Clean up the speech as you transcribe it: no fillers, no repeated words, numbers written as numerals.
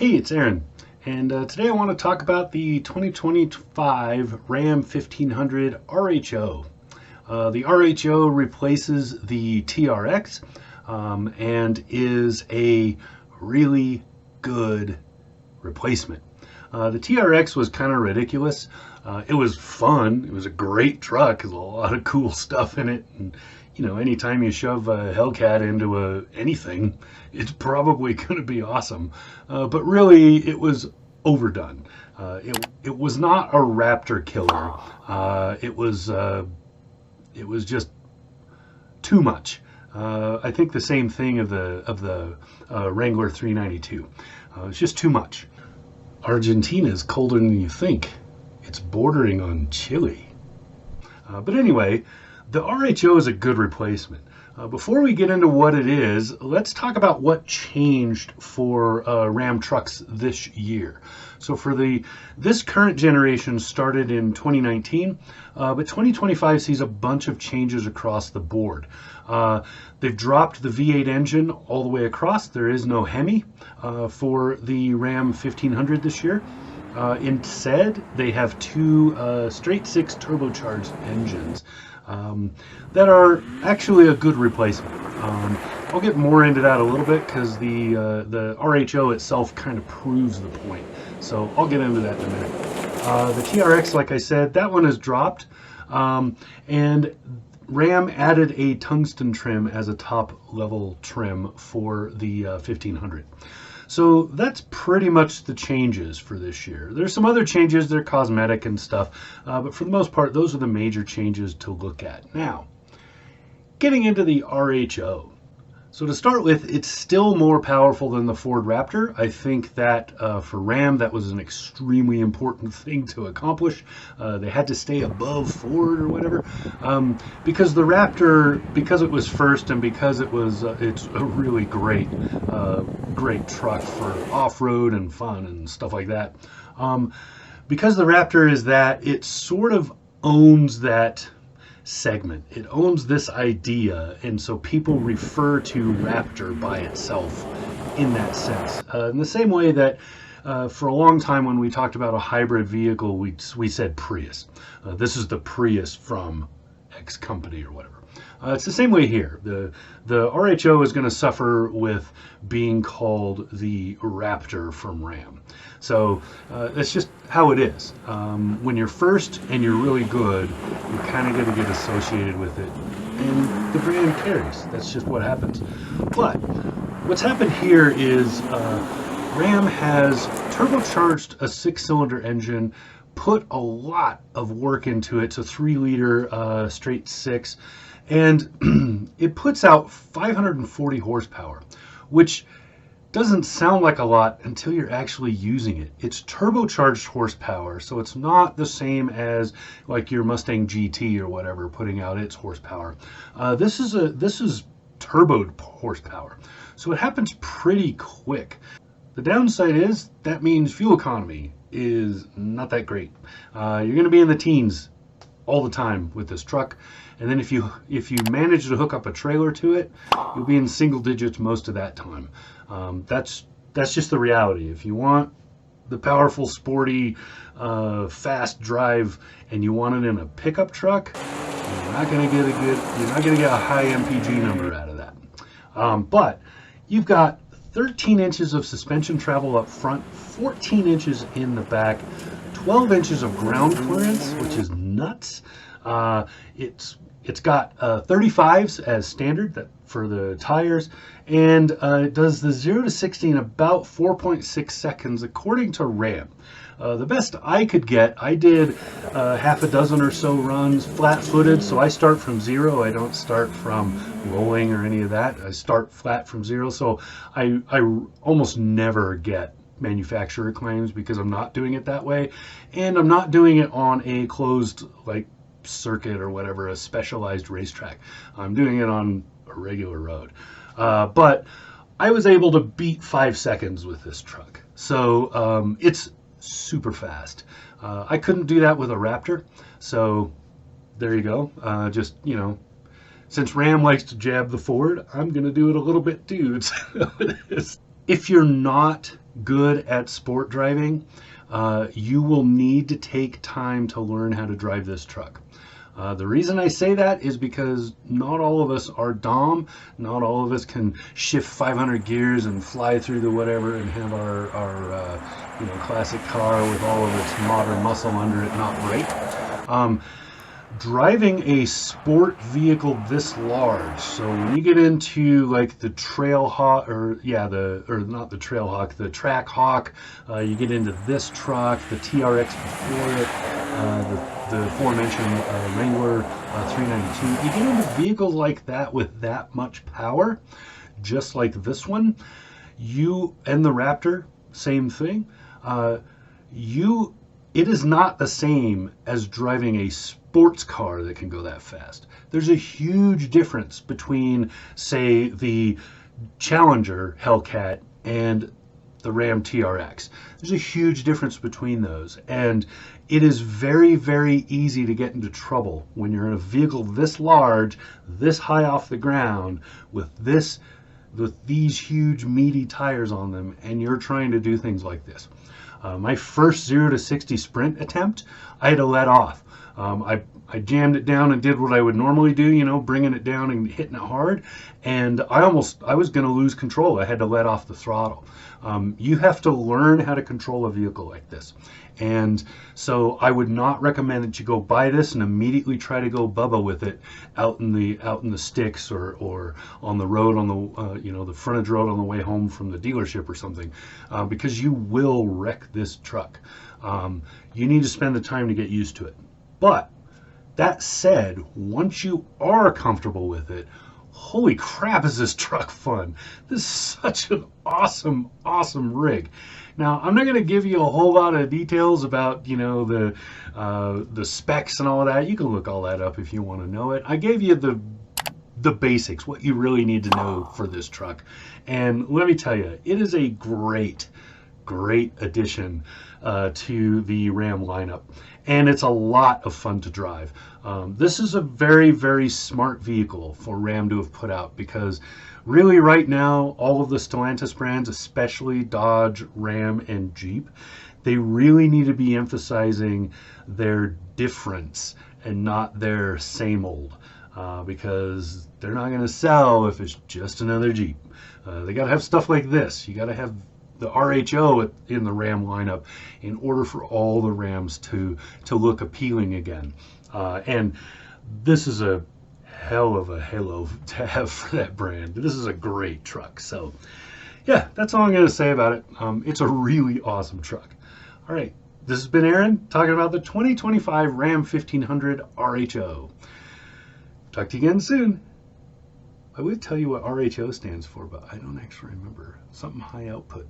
Hey, it's Aaron, and today I want to talk about the 2025 Ram 1500 RHO. The RHO replaces the TRX and is a really good replacement. The TRX was kind of ridiculous. It was fun. It was a great truck. There's a lot of cool stuff in it. And, you know, anytime you shove a Hellcat into anything, it's probably going to be awesome. But really, it was overdone. It was not a Raptor killer. It was just too much. I think the same thing of the Wrangler 392. It's just too much. Argentina is colder than you think. It's bordering on Chile. But anyway, the RHO is a good replacement. Before we get into what it is, let's talk about what changed for Ram trucks this year. So for this current generation started in 2019, but 2025 sees a bunch of changes across the board. They've dropped the V8 engine all the way across. There is no Hemi for the Ram 1500 this year. Instead, they have two straight six turbocharged engines that are actually a good replacement. I'll get more into that a little bit because the RHO itself kind of proves the point. So I'll get into that in a minute. The TRX, like I said, that one is dropped, and Ram added a tungsten trim as a top level trim for the 1500. So that's pretty much the changes for this year. There's some other changes, they're cosmetic and stuff, but for the most part, those are the major changes to look at. Now, getting into the RHO. So to start with, it's still more powerful than the Ford Raptor. I think that for Ram, that was an extremely important thing to accomplish. They had to stay above Ford or whatever, because the Raptor, because it was first and because it's a really great truck for off-road and fun and stuff like that. Because the Raptor is that, it sort of owns that segment. It owns this idea, and so people refer to Raptor by itself in that sense. In the same way that for a long time when we talked about a hybrid vehicle, we said Prius. This is the Prius from X company or whatever. It's the same way here. The RHO is going to suffer with being called the Raptor from Ram. So that's just how it is. When you're first and you're really good, you're kind of going to get associated with it, and the brand carries. That's just what happens. But what's happened here is Ram has turbocharged a six-cylinder engine, put a lot of work into it. It's a 3-liter straight six. And it puts out 540 horsepower, which doesn't sound like a lot until you're actually using it. It's turbocharged horsepower, so it's not the same as like your Mustang GT or whatever putting out its horsepower. This is turboed horsepower, so it happens pretty quick. The downside is that means fuel economy is not that great. You're going to be in the teens all the time with this truck, and then if you manage to hook up a trailer to it, you'll be in single digits most of that time. That's just the reality. If you want the powerful, sporty, fast drive, and you want it in a pickup truck, you're not going to get a high MPG number out of that. But you've got 13 inches of suspension travel up front, 14 inches in the back, 12 inches of ground clearance, which is nuts. It's got 35s as standard for the tires, and it does the 0 to 60 in about 4.6 seconds according to Ram. The best I could get, I did half a dozen or so runs flat-footed, so I start from zero. I don't start from rolling or any of that. I start flat from zero, so I almost never get manufacturer claims because I'm not doing it that way, and I'm not doing it on a closed like circuit or whatever, a specialized racetrack. I'm doing it on a regular road. But I was able to beat 5 seconds with this truck, so it's super fast. I couldn't do that with a Raptor, so there you go. Just, you know, since Ram likes to jab the Ford, I'm gonna do it a little bit too. If you're not good at sport driving, you will need to take time to learn how to drive this truck. The reason I say that is because not all of us are Dom. Not all of us can shift 500 gears and fly through the whatever and have our classic car with all of its modern muscle under it not break. Driving a sport vehicle this large, so when you get into like the Trail Hawk, or not the Trail Hawk, the Track Hawk, you get into this truck, the TRX before it, the aforementioned Wrangler 392. You get into vehicles like that with that much power, just like this one. You and the Raptor, same thing. It is not the same as driving a sports car that can go that fast. There's a huge difference between, say, the Challenger Hellcat and the Ram TRX. There's a huge difference between those, and it is very, very easy to get into trouble when you're in a vehicle this large, this high off the ground, with these huge meaty tires on them, and you're trying to do things like this. My first 0 to 60 sprint attempt, I had to let off. I jammed it down and did what I would normally do, bringing it down and hitting it hard. And I was going to lose control. I had to let off the throttle. You have to learn how to control a vehicle like this. And so I would not recommend that you go buy this and immediately try to go Bubba with it out in the sticks or on the road, on the the frontage road on the way home from the dealership or something, because you will wreck this truck. You need to spend the time to get used to it. But that said, once you are comfortable with it, holy crap, is this truck fun. This is such an awesome, awesome rig. Now, I'm not going to give you a whole lot of details about, the specs and all that. You can look all that up if you want to know it. I gave you the basics, what you really need to know for this truck. And let me tell you, it is a great addition to the Ram lineup. And it's a lot of fun to drive. This is a very, very smart vehicle for Ram to have put out, because really right now, all of the Stellantis brands, especially Dodge, Ram, and Jeep, they really need to be emphasizing their difference and not their same old, because they're not going to sell if it's just another Jeep. They got to have stuff like this. You got to have the RHO in the Ram lineup in order for all the Rams to look appealing again. And this is a hell of a halo to have for that brand. This is a great truck. So yeah, that's all I'm going to say about it. It's a really awesome truck. All right, this has been Aaron talking about the 2025 Ram 1500 RHO. Talk to you again soon. I would tell you what RHO stands for, but I don't actually remember. Something high output.